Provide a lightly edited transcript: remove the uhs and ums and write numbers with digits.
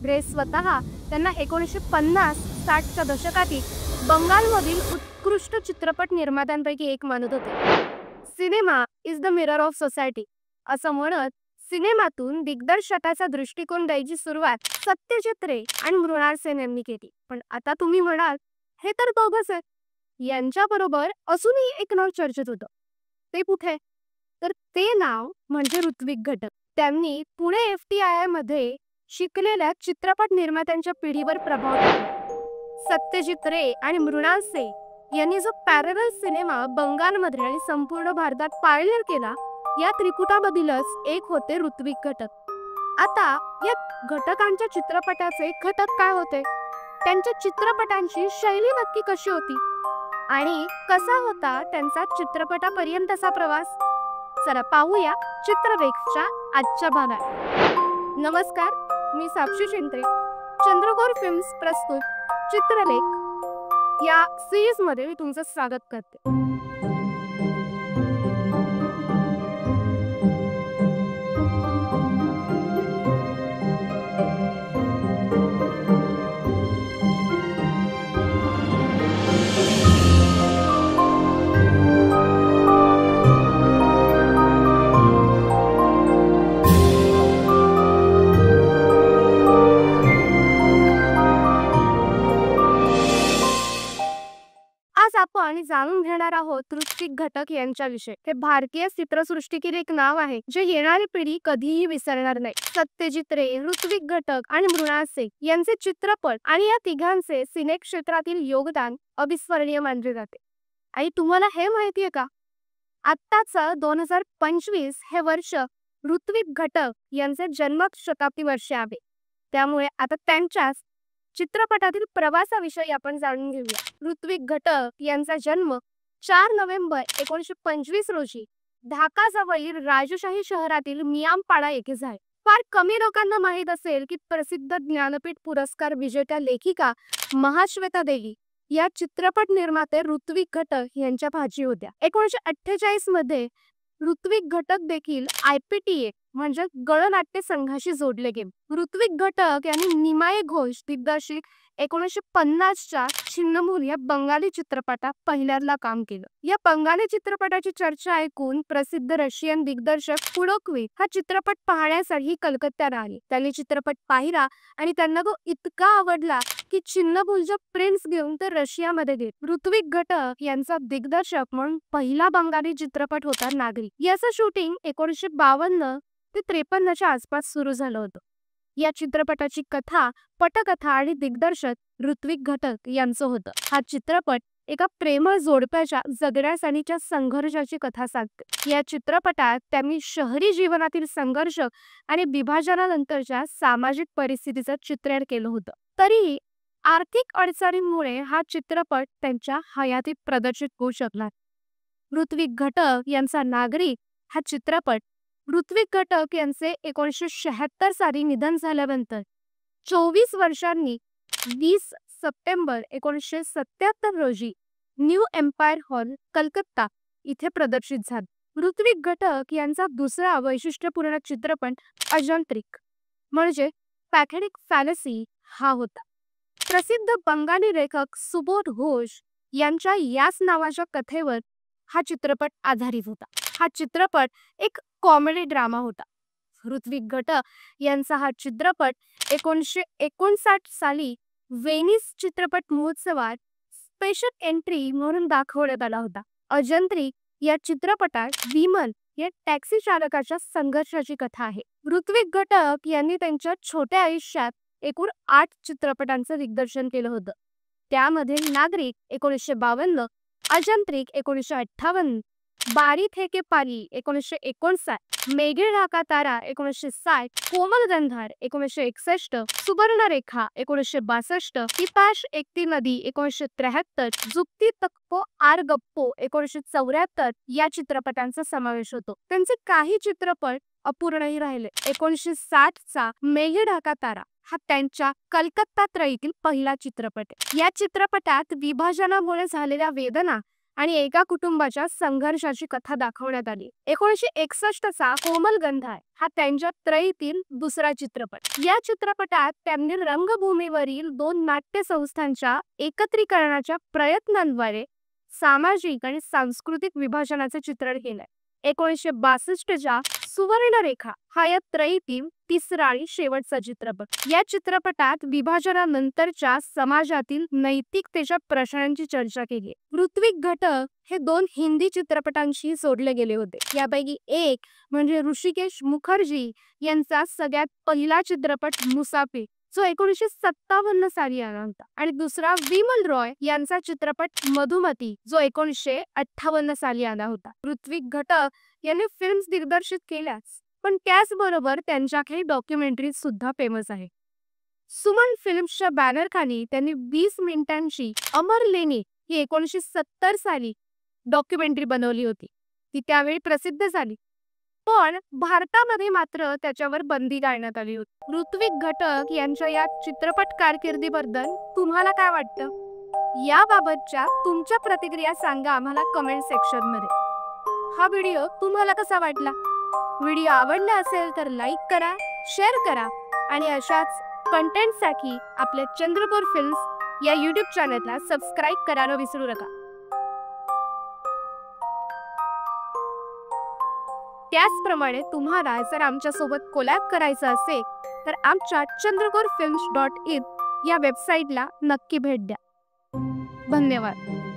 Grace स्वतः त्यांना 1950-60च्या दशकातील बंगालमधील उत्कृष्ट चित्रपट निर्मात्यांपैकी एक मानत होते. Cinema is the mirror of society असं म्हणत सिनेमातून दिग्दर्शकाचा दृष्टिकोन द्यायची सुरुवात सत्यजित रे आणि मृणाल सेन यांनी केली. पण आता तुम्ही म्हणाल, हे तर दोघंच आहेत. यांच्याबरोबर अजूनही एक नाव चर्चेत होतं. ते कुठे? तर ते नाव म्हणजे ऋत्विक घटक. त्यांनी पुणे FTII मध्ये शिकलेल्या चित्रपट निर्मात्यांच्या पिढीवर प्रभाव टाकला. सत्यजित रे आणि मृणाल सेन यांनी जो पॅरलल सिनेमा बंगालमध्ये आणि संपूर्ण भारतात पायनियर केला, या त्रिकुटामधीलच एक होते ऋत्विक घटक. आता या घटकांच्या चित्रपटाचे घटक काय होते, त्यांच्या चित्रपटांची शैली नक्की कशी होती आणि कसा होता त्यांचा चित्रपटापर्यंतचा प्रवास, चला पाहूया चित्रलेखच्या आजच्या भागात. नमस्कार, मी साक्षी शिंदे. चंद्रकोर फिल्म्स प्रस्तुत चित्रलेख या सिरीज मध्ये मी तुमचं स्वागत करते. आज आपण जाणून घेणार आहोत ऋत्विक घटक यांच्याविषयी. हे भारतीय चित्रसृष्टीतील एक नाव आहे जे येणारी पिढी कधीही विसरणार नाही. सत्यजित रे, ऋत्विक घटक आणि मृणाल सेन यांचे चित्रपट आणि या तिघांचे सिने क्षेत्रातील योगदान अविस्मरणीय मानले जाते. आणि तुम्हाला हे माहितीये का, आत्ताचं 2025 हे वर्ष ऋत्विक घटक यांचे जन्म शताब्दी वर्ष आहे. त्यामुळे आता त्यांच्याच चित्रपटातील प्रवासाविषयी आपण जाणून घेऊया. ऋत्विक घटक यांचा जन्म 4 नोव्हेंबर 1925 रोजी ढाका जवळील राजशाही शहरातील मियामपाडा येथे झाला. फार कमी लोकांना माहीत असेल की प्रसिद्ध ज्ञानपीठ पुरस्कार विजेत्या लेखिका महाश्वेता देवी या चित्रपट निर्माते ऋत्विक घटक यांच्या भाची होत्या. 1948 मध्ये ऋत्विक घटक देखील IPTA म्हणजे गळनाट्य संघाशी जोडले गेले. ऋत्विक घटक यांनी निमाई घोष दिग्दर्शित 1950च्या छिन्नमूल या बंगाली चित्रपटात पहिल्यांदा काम केलं. या बंगाली चित्रपटाची चर्चा ऐकून प्रसिद्ध रशियन दिग्दर्शक पुडोकवी हा चित्रपट पाहण्यासाठी कलकत्त्याला आले. त्यांनी चित्रपट पाहिला आणि त्यांना तो इतका आवडला की छिन्नमूलचा प्रिन्स घेऊन ते रशियामध्ये गेले. ऋत्विक घटक यांचा दिग्दर्शक म्हणून पहिला बंगाली चित्रपट होता नागरिक. याचं शूटिंग 1952 ते 53च्या आसपास सुरू झालं होतं. या चित्रपटाची कथा, पटकथा आणि दिग्दर्शक ऋत्विक घटक यांचं होतं. हा चित्रपट एका प्रेमळ जोडप्याच्या जगण्यासाठीच्या संघर्षाची कथा सांगते. या चित्रपटात त्यांनी शहरी जीवनातील संघर्ष आणि विभाजनानंतरच्या सामाजिक परिस्थितीचं चित्रण केलं होतं. तरीही आर्थिक अडचणींमुळे हा चित्रपट त्यांच्या हयातीत प्रदर्शित होऊ शकला. ऋत्विक घटक यांचा नागरिक हा चित्रपट ऋत्विक घटक यांचे 1976 साली निधन झाल्यानंतर 24 वर्षांनी 20 सप्टेंबर 1977 रोजी न्यू एम्पायर हॉल कलकत्ता इथे प्रदर्शित झाला. ऋत्विक घटक यांचा दुसरा वैशिष्ट्यपूर्ण चित्रपट अजंत्रिक म्हणजे पॅथेटिक फॅलसी हा होता. प्रसिद्ध बंगाली लेखक सुबोध घोष यांच्या याच नावाच्या कथेवर हा चित्रपट आधारित होता. हा चित्रपट एक कॉमेडी ड्रामा होता. ऋत्विक घटक यांचा हा चित्रपट 1959 साली वेनिस चित्रपट महोत्सवात स्पेशल एंट्री म्हणून दाखवण्यात आला होता. अजंत्रिक या चित्रपटात विमल या टॅक्सी चालकाच्या संघर्षाची कथा आहे. ऋत्विक घटक यांनी त्यांच्या छोट्या आयुष्यात एकूण 8 चित्रपटांचं दिग्दर्शन केलं होतं. त्यामध्ये नागरिक 1952, अजंत्रिक 1958, बारी थे के पारी 1959, मेघे ढाका तारा 1960, कोमल गंधार 1961, सुवर्णरेखा 1962, पिपाश एकती नदी 1973, जुक्ती तक्पो आर गप्पो 1974 या चित्रपटांचा समावेश होतो. त्यांचे काही चित्रपट अपूर्णही राहिले. 1960चा मेघे ढाका तारा हा त्यांच्या कलकत्ता त्रयीतील पहिला चित्रपट आहे. या चित्रपटात विभाजनामुळे झालेल्या वेदना आणि एका कुटुंबाच्या संघर्षाची कथा दाखवण्यात आली. 1961चा कोमल गंधा हा त्यांच्या त्रयीतील दुसरा चित्रपट. या चित्रपटात त्यांनी रंगभूमीवरील 2 नाट्य संस्थांच्या एकत्रीकरणाच्या प्रयत्नांद्वारे सामाजिक आणि सांस्कृतिक विभाजनाचे चित्रण केलंय. 1962च्या सुवर्णरेखा हा या त्रयीतील तिसरा आणि शेवटचा चित्रपट. या चित्रपटात विभाजनानंतरच्या समाजातील नैतिकतेच्या प्रश्नांची चर्चा केली. ऋत्विक घटक हे 2 हिंदी चित्रपटांशी जोडले गेले होते. यापैकी एक म्हणजे ऋषिकेश मुखर्जी यांचा सगळ्यात पहिला चित्रपट मुसाफिर, जो 1957 साली आला होता, आणि दुसरा विमल रॉय यांचा चित्रपट मधुमती, जो 1958 साली आला होता. ऋत्विक घटक यांनी फिल्म्स दिग्दर्शित केल्याच, पण त्याचबरोबर त्यांच्या काही डॉक्युमेंटरीज सुद्धा फेमस आहे. सुमन फिल्म्सच्या बॅनरखाली त्यांनी 20 मिनिटांची अमर लेणी ही 1970 साली डॉक्युमेंटरी बनवली होती. ती त्यावेळी प्रसिद्ध झाली, पण भारतामध्ये मात्र त्याच्यावर बंदी घालण्यात आली होती. ऋत्विक घटक यांच्या या चित्रपट कारकिर्दीबद्दल तुम्हाला काय वाटतं? याबाबतच्या तुमच्या प्रतिक्रिया सांगा आम्हाला कमेंट सेक्शनमध्ये. हा व्हिडिओ तुम्हाला कसा वाटला? व्हिडिओ आवडला असेल तर लाईक करा, शेअर करा आणि अशाच कंटेंटसाठी आपल्या चंद्रपूर फिल्म्स या यूट्यूब चॅनलला सबस्क्राईब करायला विसरू नका. त्याचप्रमाणे तुम्हाला जर आमच्यासोबत कोलॅब करायचं असेल तर आमच्या chandrakorefilms.in या वेबसाईटला नक्की भेट द्या. धन्यवाद.